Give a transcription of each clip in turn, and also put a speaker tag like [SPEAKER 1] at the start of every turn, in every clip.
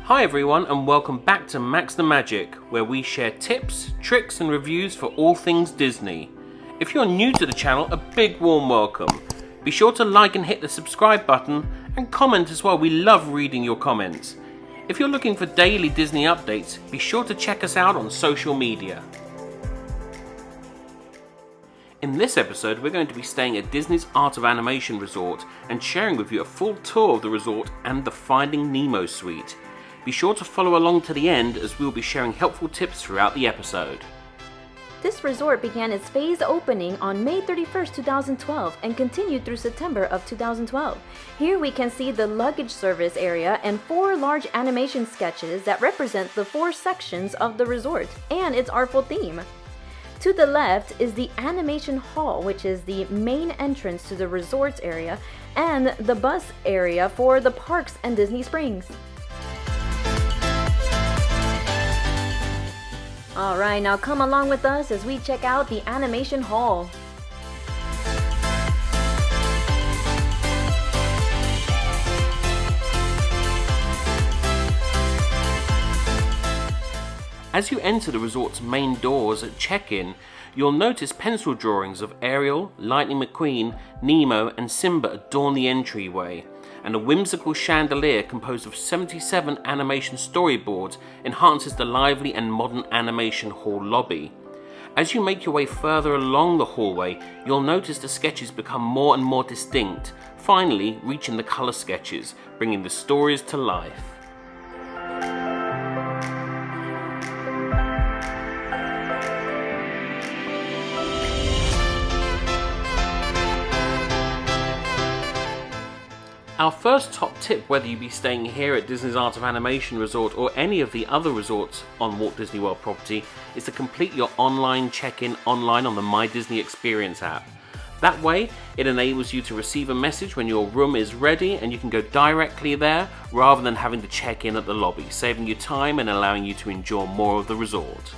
[SPEAKER 1] Hi everyone and welcome back to Max the Magic, where we share tips, tricks and reviews for all things Disney. If you're new to the channel, a big warm welcome. Be sure to like and hit the subscribe button and comment as well, we love reading your comments. If you're looking for daily Disney updates, be sure to check us out on social media. In this episode, we're going to be staying at Disney's Art of Animation Resort and sharing with you a full tour of the resort and the Finding Nemo suite. Be sure to follow along to the end as we'll be sharing helpful tips throughout the episode.
[SPEAKER 2] This resort began its phased opening on May 31st, 2012 and continued through September of 2012. Here we can see the luggage service area and 4 large animation sketches that represent the 4 sections of the resort and its artful theme. To the left is the Animation Hall, which is the main entrance to the resorts area, and the bus area for the parks and Disney Springs. Alright, now come along with us as we check out the Animation Hall.
[SPEAKER 1] As you enter the resort's main doors at check-in, you'll notice pencil drawings of Ariel, Lightning McQueen, Nemo and Simba adorn the entryway, and a whimsical chandelier composed of 77 animation storyboards enhances the lively and modern animation hall lobby. As you make your way further along the hallway, you'll notice the sketches become more and more distinct, finally reaching the color sketches, bringing the stories to life. Our first top tip, whether you be staying here at Disney's Art of Animation Resort or any of the other resorts on Walt Disney World property, is to complete your online check-in online on the My Disney Experience app. That way, it enables you to receive a message when your room is ready and you can go directly there rather than having to check in at the lobby, saving you time and allowing you to enjoy more of the resort.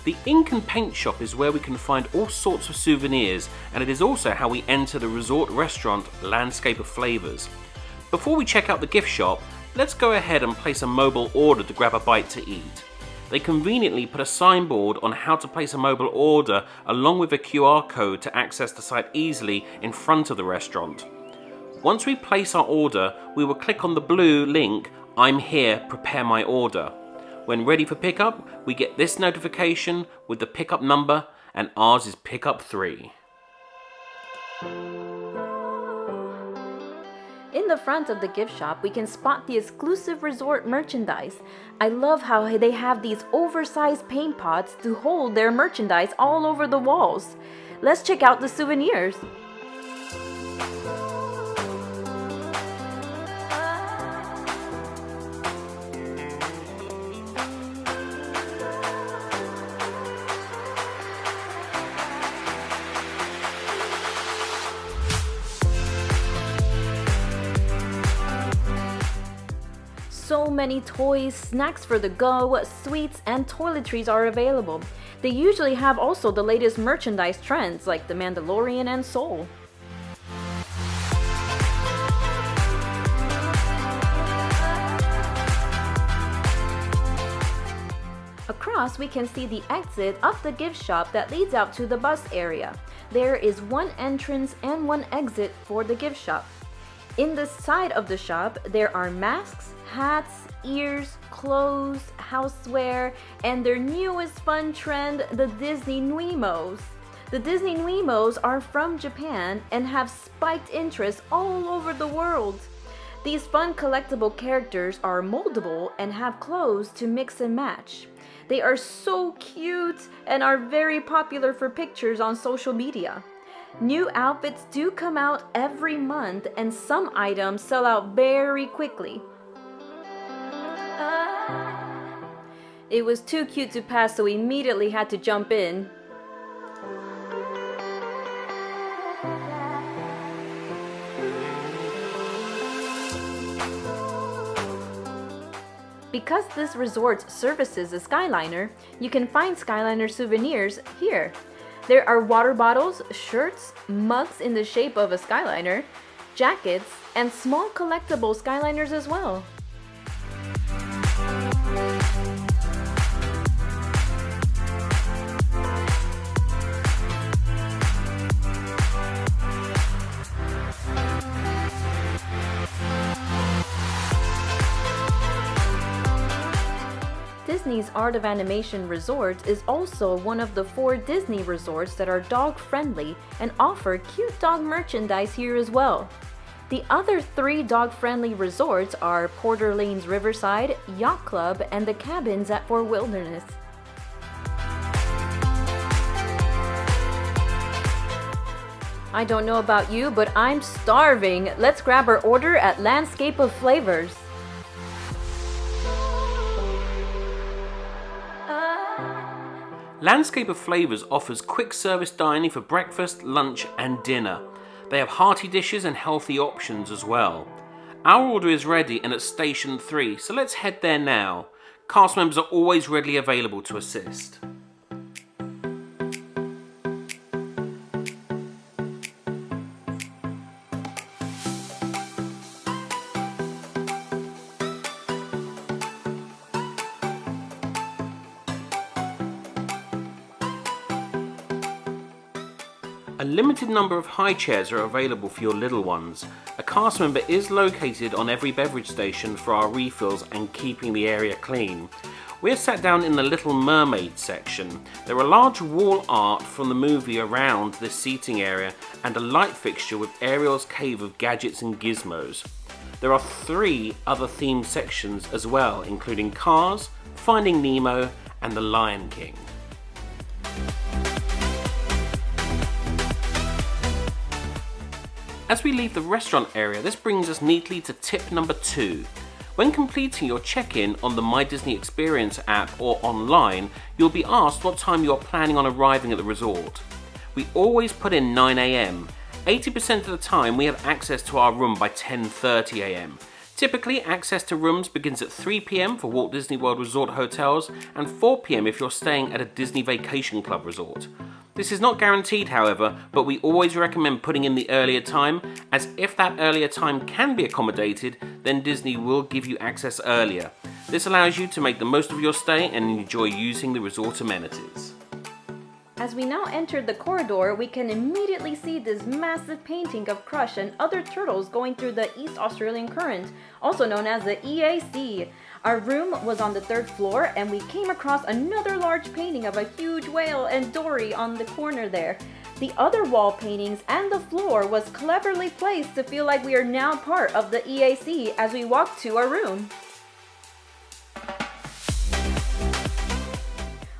[SPEAKER 1] The Ink and Paint shop is where we can find all sorts of souvenirs, and it is also how we enter the resort restaurant Landscape of Flavors. Before we check out the gift shop, let's go ahead and place a mobile order to grab a bite to eat. They conveniently put a signboard on how to place a mobile order along with a QR code to access the site easily in front of the restaurant. Once we place our order, we will click on the blue link, "I'm here, prepare my order." When ready for pickup, we get this notification with the pickup number, and ours is pickup 3.
[SPEAKER 2] In the front of the gift shop, we can spot the exclusive resort merchandise. I love how they have these oversized paint pots to hold their merchandise all over the walls. Let's check out the souvenirs. So many toys, snacks for the go, sweets, and toiletries are available. They usually have also the latest merchandise trends like The Mandalorian and Soul. Across, we can see the exit of the gift shop that leads out to the bus area. There is one entrance and one exit for the gift shop. In the side of the shop, there are masks, hats, ears, clothes, houseware, and their newest fun trend, the Disney Nuimos. The Disney Nuimos are from Japan and have spiked interest all over the world. These fun collectible characters are moldable and have clothes to mix and match. They are so cute and are very popular for pictures on social media. New outfits do come out every month and some items sell out very quickly. It was too cute to pass, so we immediately had to jump in. Because this resort services a Skyliner, you can find Skyliner souvenirs here. There are water bottles, shirts, mugs in the shape of a Skyliner, jackets, and small collectible Skyliners as well. Disney's Art of Animation Resort is also one of the 4 Disney resorts that are dog-friendly and offer cute dog merchandise here as well. The other 3 dog-friendly resorts are Porter Lane's Riverside, Yacht Club, and the cabins at Fort Wilderness. I don't know about you, but I'm starving. Let's grab our order at Landscape of Flavors.
[SPEAKER 1] Landscape of Flavors offers quick service dining for breakfast, lunch and dinner. They have hearty dishes and healthy options as well. Our order is ready and at Station 3, so let's head there now. Cast members are always readily available to assist. A limited number of high chairs are available for your little ones. A cast member is located on every beverage station for our refills and keeping the area clean. We're sat down in the Little Mermaid section. There are large wall art from the movie around this seating area and a light fixture with Ariel's cave of gadgets and gizmos. There are 3 other themed sections as well, including Cars, Finding Nemo and The Lion King. As we leave the restaurant area, this brings us neatly to tip number 2. When completing your check-in on the My Disney Experience app or online, you'll be asked what time you are planning on arriving at the resort. We always put in 9 AM. 80% of the time we have access to our room by 10:30 AM. Typically, access to rooms begins at 3 PM for Walt Disney World Resort hotels and 4 PM if you're staying at a Disney Vacation Club resort. This is not guaranteed, however, but we always recommend putting in the earlier time, as if that earlier time can be accommodated, then Disney will give you access earlier. This allows you to make the most of your stay and enjoy using the resort amenities.
[SPEAKER 2] As we now enter the corridor, we can immediately see this massive painting of Crush and other turtles going through the East Australian Current, also known as the EAC. Our room was on the 3rd floor and we came across another large painting of a huge whale and Dory on the corner there. The other wall paintings and the floor was cleverly placed to feel like we are now part of the EAC as we walk to our room.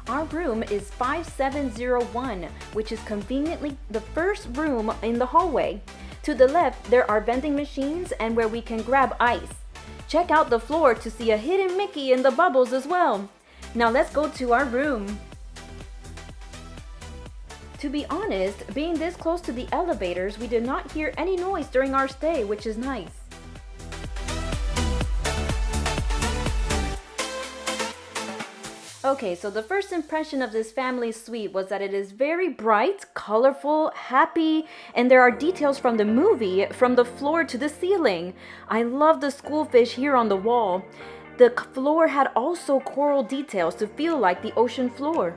[SPEAKER 2] Our room is 5701, which is conveniently the first room in the hallway. To the left, there are vending machines and where we can grab ice. Check out the floor to see a hidden Mickey in the bubbles as well. Now let's go to our room. To be honest, being this close to the elevators, we did not hear any noise during our stay, which is nice. Okay, so the first impression of this family suite was that it is very bright, colorful, happy, and there are details from the movie from the floor to the ceiling. I love the schoolfish here on the wall. The floor had also coral details to feel like the ocean floor.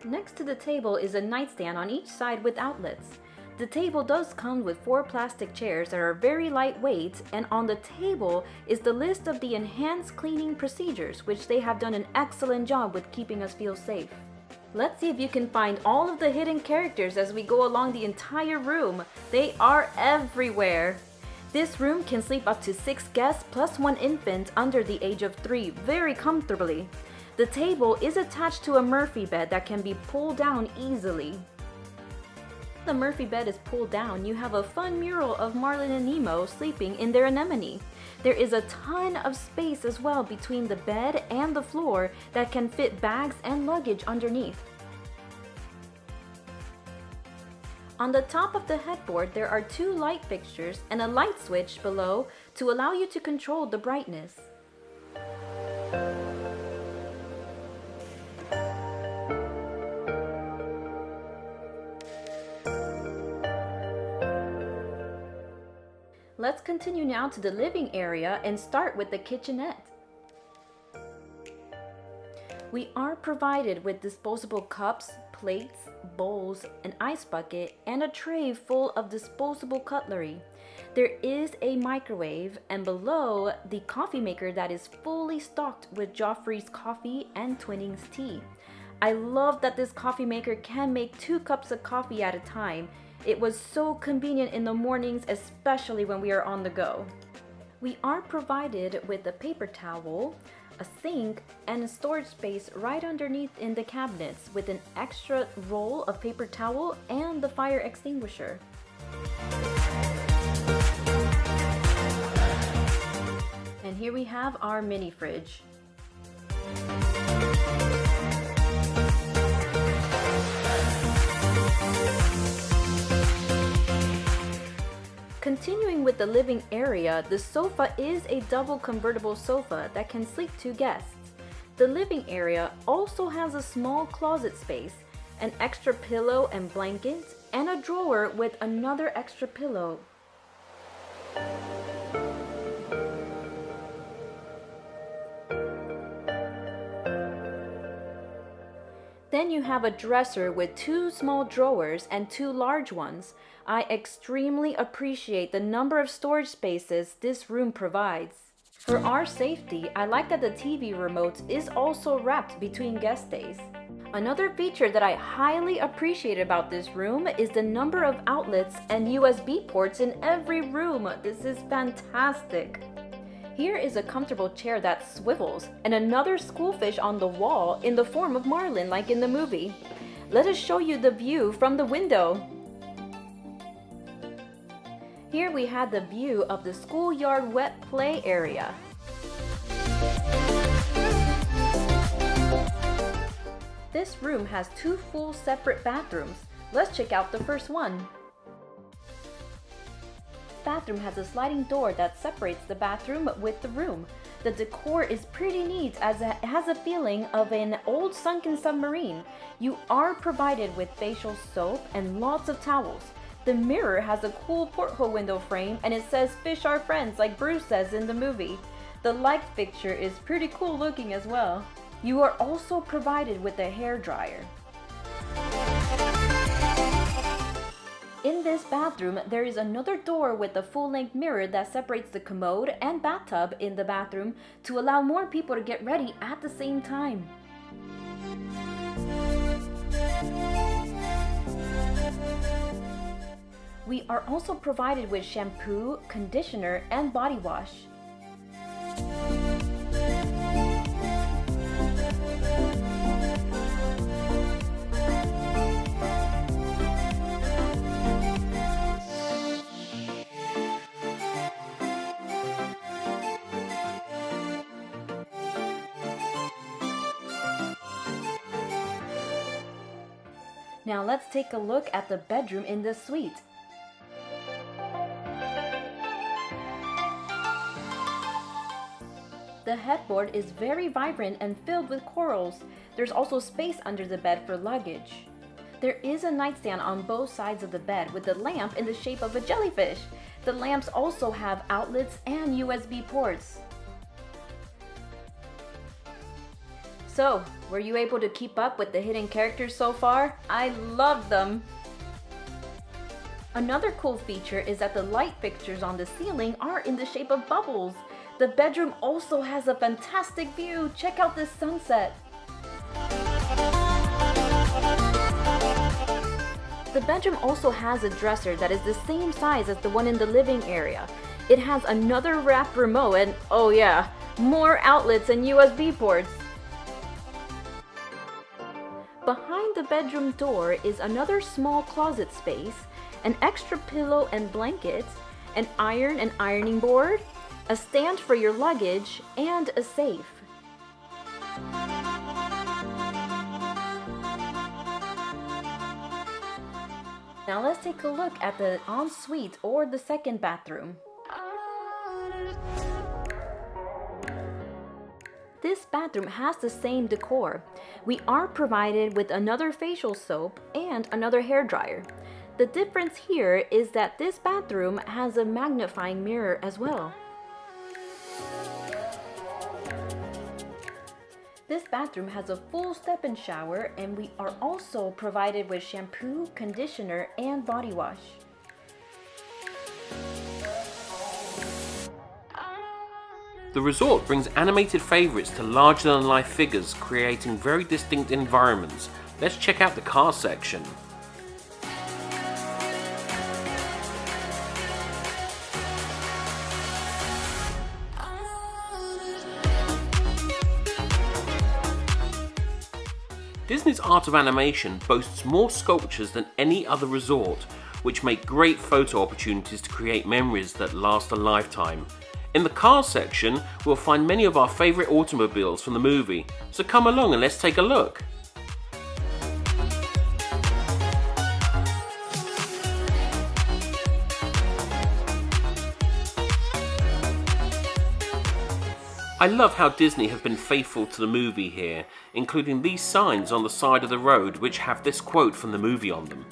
[SPEAKER 2] Next to the table is a nightstand on each side with outlets. The table does come with 4 plastic chairs that are very lightweight, and on the table is the list of the enhanced cleaning procedures, which they have done an excellent job with keeping us feel safe. Let's see if you can find all of the hidden characters as we go along the entire room. They are everywhere. This room can sleep up to 6 guests plus 1 infant under the age of 3 very comfortably. The table is attached to a Murphy bed that can be pulled down easily. The Murphy bed is pulled down, you have a fun mural of Marlin and Nemo sleeping in their anemone. There is a ton of space as well between the bed and the floor that can fit bags and luggage underneath. On the top of the headboard, there are 2 light fixtures and a light switch below to allow you to control the brightness. Let's continue now to the living area and start with the kitchenette. We are provided with disposable cups, plates, bowls, an ice bucket, and a tray full of disposable cutlery. There is a microwave, and below, the coffee maker that is fully stocked with Joffrey's coffee and Twinings tea. I love that this coffee maker can make 2 cups of coffee at a time. It was so convenient in the mornings, especially when we are on the go. We are provided with a paper towel, a sink, and a storage space right underneath in the cabinets with an extra roll of paper towel and the fire extinguisher. And here we have our mini fridge. Continuing with the living area, the sofa is a double convertible sofa that can sleep 2 guests. The living area also has a small closet space, an extra pillow and blanket, and a drawer with another extra pillow. Then you have a dresser with 2 small drawers and 2 large ones. I extremely appreciate the number of storage spaces this room provides. For our safety, I like that the TV remote is also wrapped between guest stays. Another feature that I highly appreciate about this room is the number of outlets and USB ports in every room. This is fantastic. Here is a comfortable chair that swivels and another schoolfish on the wall in the form of Marlin like in the movie. Let us show you the view from the window. Here we have the view of the schoolyard wet play area. This room has 2 full separate bathrooms. Let's check out the first one. Bathroom has a sliding door that separates the bathroom with the room. The decor is pretty neat as it has a feeling of an old sunken submarine. You are provided with facial soap and lots of towels. The mirror has a cool porthole window frame and it says "Fish are friends" like Bruce says in the movie. The light fixture is pretty cool looking as well. You are also provided with a hair dryer. In this bathroom, there is another door with a full-length mirror that separates the commode and bathtub in the bathroom to allow more people to get ready at the same time. We are also provided with shampoo, conditioner, and body wash. Now let's take a look at the bedroom in this suite. The headboard is very vibrant and filled with corals. There's also space under the bed for luggage. There is a nightstand on both sides of the bed with a lamp in the shape of a jellyfish. The lamps also have outlets and USB ports. So, were you able to keep up with the hidden characters so far? I love them! Another cool feature is that the light fixtures on the ceiling are in the shape of bubbles. The bedroom also has a fantastic view. Check out this sunset. The bedroom also has a dresser that is the same size as the one in the living area. It has another wrap remote and, oh yeah, more outlets and USB ports. Behind the bedroom door is another small closet space, an extra pillow and blanket, an iron and ironing board, a stand for your luggage, and a safe. Now let's take a look at the ensuite or the second bathroom. This bathroom has the same decor. We are provided with another facial soap and another hair dryer. The difference here is that this bathroom has a magnifying mirror as well. This bathroom has a full step-in shower, and we are also provided with shampoo, conditioner, and body wash.
[SPEAKER 1] The resort brings animated favorites to larger-than-life figures, creating very distinct environments. Let's check out the car section. Disney's Art of Animation boasts more sculptures than any other resort, which make great photo opportunities to create memories that last a lifetime. In the car section, we'll find many of our favourite automobiles from the movie, so come along and let's take a look. I love how Disney have been faithful to the movie here, including these signs on the side of the road which have this quote from the movie on them.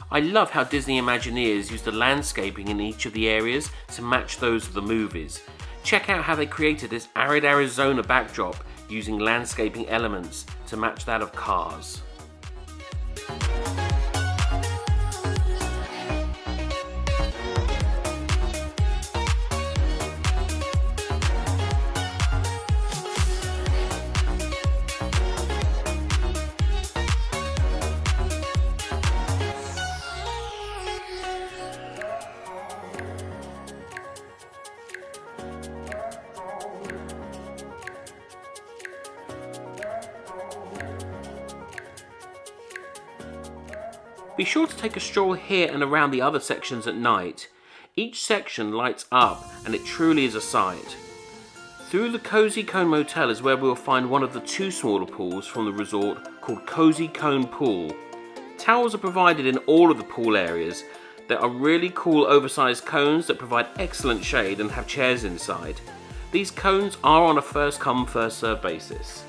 [SPEAKER 1] I love how Disney Imagineers use the landscaping in each of the areas to match those of the movies. Check out how they created this arid Arizona backdrop using landscaping elements to match that of Cars. Be sure to take a stroll here and around the other sections at night. Each section lights up and it truly is a sight. Through the Cozy Cone Motel is where we'll find one of the two smaller pools from the resort called Cozy Cone Pool. Towels are provided in all of the pool areas. There are really cool oversized cones that provide excellent shade and have chairs inside. These cones are on a first come first served basis.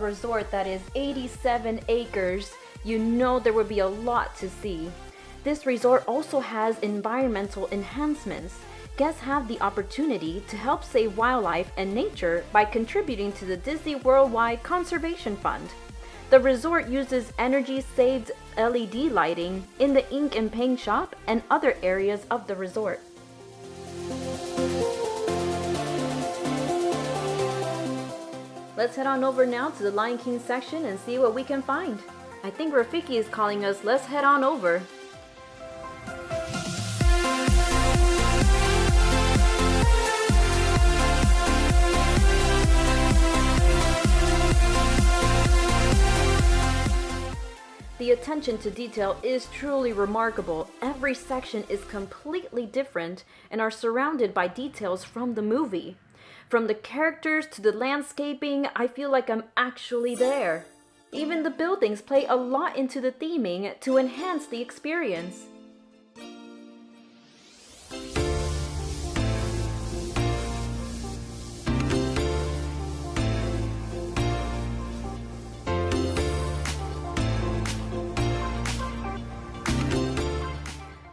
[SPEAKER 2] a resort that is 87 acres, you know there would be a lot to see. This resort also has environmental enhancements. Guests have the opportunity to help save wildlife and nature by contributing to the Disney Worldwide Conservation Fund. The resort uses energy-saved LED lighting in the ink and paint shop and other areas of the resort. Let's head on over now to the Lion King section and see what we can find. I think Rafiki is calling us. Let's head on over. The attention to detail is truly remarkable. Every section is completely different and are surrounded by details from the movie. From the characters to the landscaping, I feel like I'm actually there. Even the buildings play a lot into the theming to enhance the experience.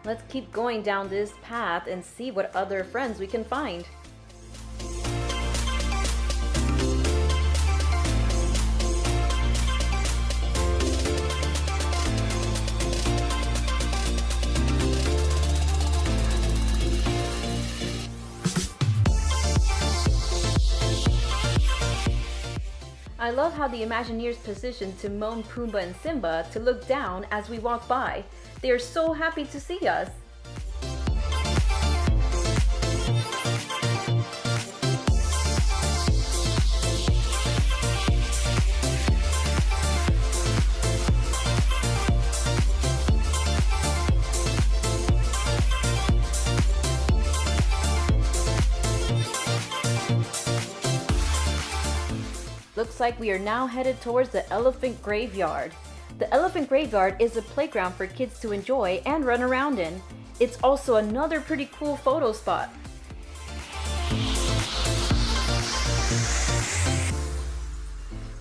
[SPEAKER 2] Let's keep going down this path and see what other friends we can find. I love how the Imagineers positioned Timon, Pumbaa, and Simba to look down as we walk by. They are so happy to see us. Looks like we are now headed towards the Elephant Graveyard. The Elephant Graveyard is a playground for kids to enjoy and run around in. It's also another pretty cool photo spot.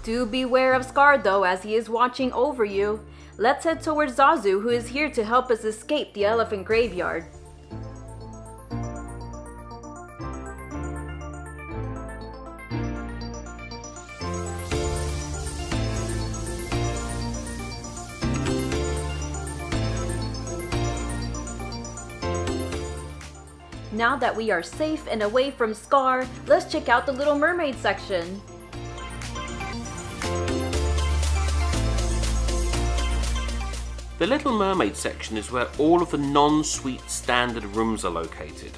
[SPEAKER 2] Do beware of Scar though, as he is watching over you. Let's head towards Zazu, who is here to help us escape the Elephant Graveyard. Now that we are safe and away from Scar, let's check out the Little Mermaid section.
[SPEAKER 1] The Little Mermaid section is where all of the non-suite standard rooms are located.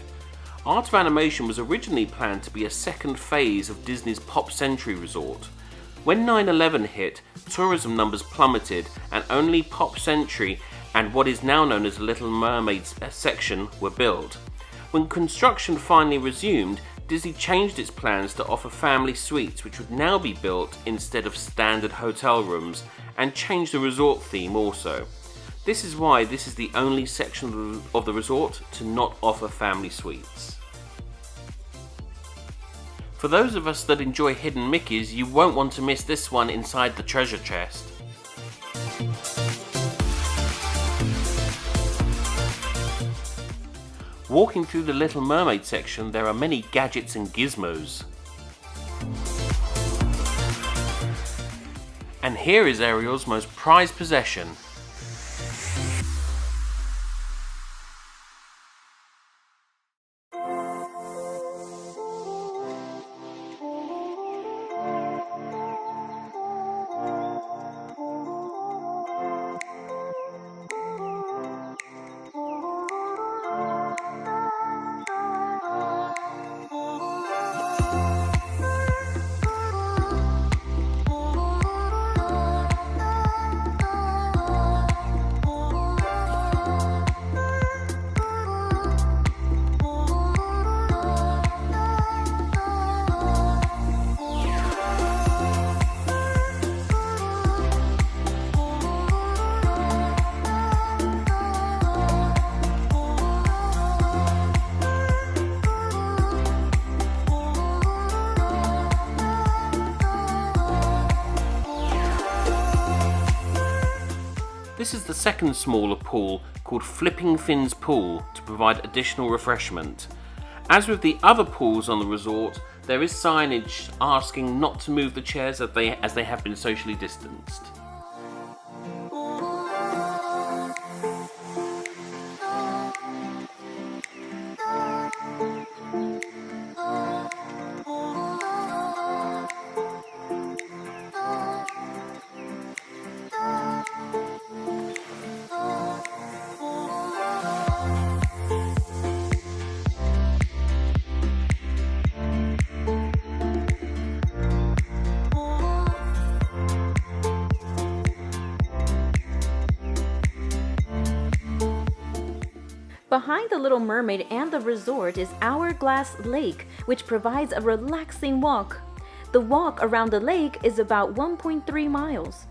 [SPEAKER 1] Art of Animation was originally planned to be a second phase of Disney's Pop Century Resort. When 9/11 hit, tourism numbers plummeted and only Pop Century and what is now known as the Little Mermaid section were built. When construction finally resumed, Disney changed its plans to offer family suites, which would now be built instead of standard hotel rooms, and changed the resort theme also. This is why this is the only section of the resort to not offer family suites. For those of us that enjoy hidden Mickeys, you won't want to miss this one inside the treasure chest. Walking through the Little Mermaid section, there are many gadgets and gizmos. And here is Ariel's most prized possession. This is the second smaller pool called Flipping Finn's Pool to provide additional refreshment. As with the other pools on the resort, there is signage asking not to move the chairs as they have been socially distanced.
[SPEAKER 2] Behind the Little Mermaid and the resort is Hourglass Lake, which provides a relaxing walk. The walk around the lake is about 1.3 miles.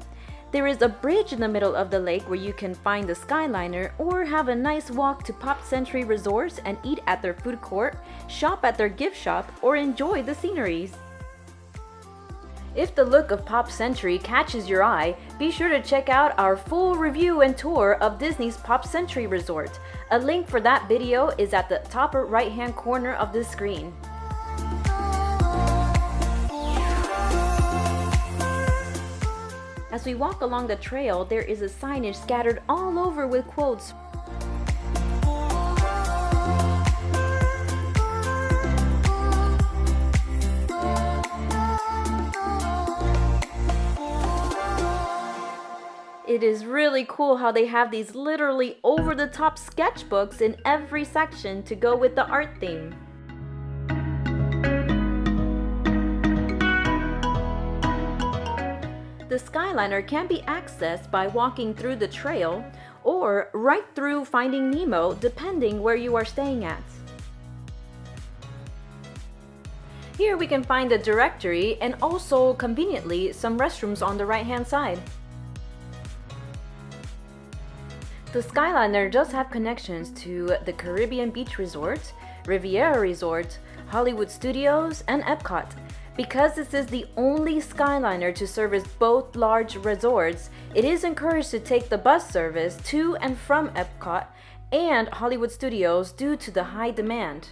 [SPEAKER 2] There is a bridge in the middle of the lake where you can find the Skyliner or have a nice walk to Pop Century Resorts and eat at their food court, shop at their gift shop, or enjoy the sceneries. If the look of Pop Century catches your eye, be sure to check out our full review and tour of Disney's Pop Century Resort. A link for that video is at the top right-hand corner of the screen. As we walk along the trail, there is a signage scattered all over with quotes. It is really cool how they have these literally over-the-top sketchbooks in every section to go with the art theme. The Skyliner can be accessed by walking through the trail or right through Finding Nemo, depending where you are staying at. Here we can find a directory and also, conveniently, some restrooms on the right-hand side. The Skyliner does have connections to the Caribbean Beach Resort, Riviera Resort, Hollywood Studios, and Epcot. Because this is the only Skyliner to service both large resorts, it is encouraged to take the bus service to and from Epcot and Hollywood Studios due to the high demand.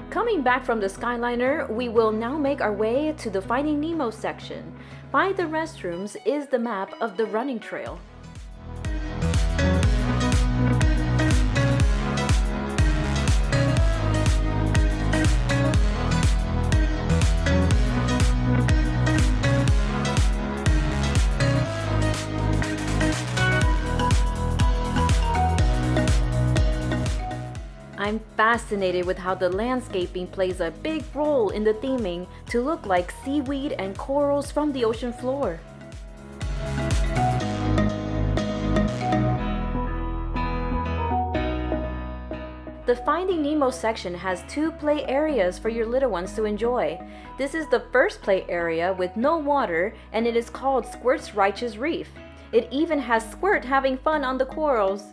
[SPEAKER 2] Coming back from the Skyliner, we will now make our way to the Finding Nemo section. By the restrooms is the map of the running trail. I'm fascinated with how the landscaping plays a big role in the theming to look like seaweed and corals from the ocean floor. The Finding Nemo section has 2 play areas for your little ones to enjoy. This is the first play area with no water, and it is called Squirts Righteous Reef. It even has Squirt having fun on the corals.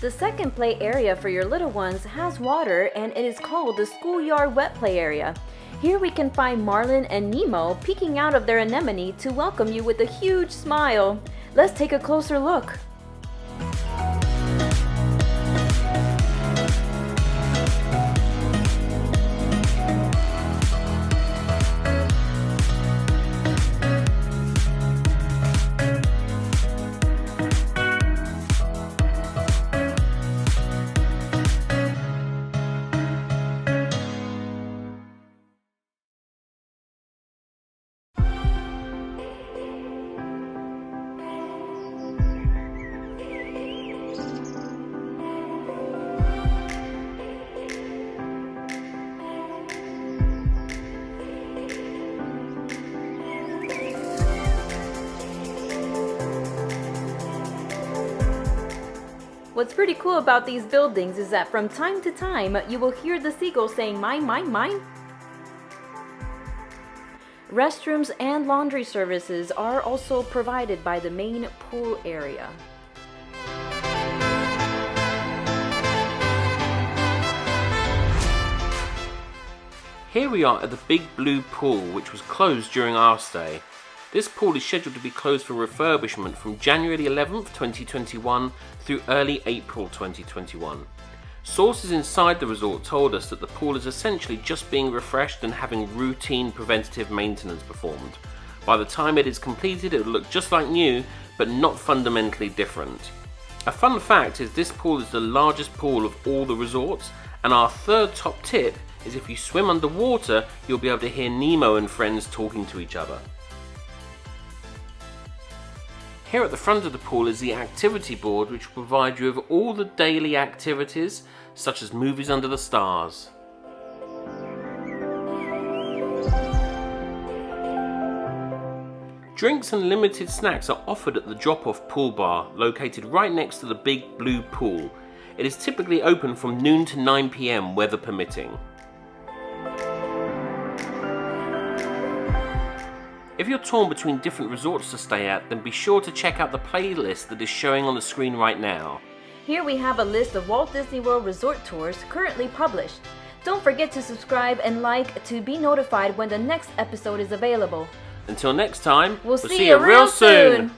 [SPEAKER 2] The second play area for your little ones has water, and it is called the Schoolyard Wet Play Area. Here we can find Marlin and Nemo peeking out of their anemone to welcome you with a huge smile. Let's take a closer look. What's pretty cool about these buildings is that from time to time, you will hear the seagulls saying, "Mine, mine, mine." Restrooms and laundry services are also provided by the main pool area.
[SPEAKER 1] Here we are at the Big Blue Pool, which was closed during our stay. This pool is scheduled to be closed for refurbishment from January the 11th, 2021 through early April 2021. Sources inside the resort told us that the pool is essentially just being refreshed and having routine preventative maintenance performed. By the time it is completed, it will look just like new, but not fundamentally different. A fun fact is this pool is the largest pool of all the resorts, and our third top tip is if you swim underwater, you'll be able to hear Nemo and friends talking to each other. Here at the front of the pool is the activity board, which will provide you with all the daily activities, such as movies under the stars. Drinks and limited snacks are offered at the drop-off pool bar, located right next to the Big Blue Pool. It is typically open from noon to 9 PM, weather permitting. If you're torn between different resorts to stay at, then be sure to check out the playlist that is showing on the screen right now.
[SPEAKER 2] Here we have a list of Walt Disney World resort tours currently published. Don't forget to subscribe and like to be notified when the next episode is available.
[SPEAKER 1] Until next time,
[SPEAKER 2] we'll see you real soon!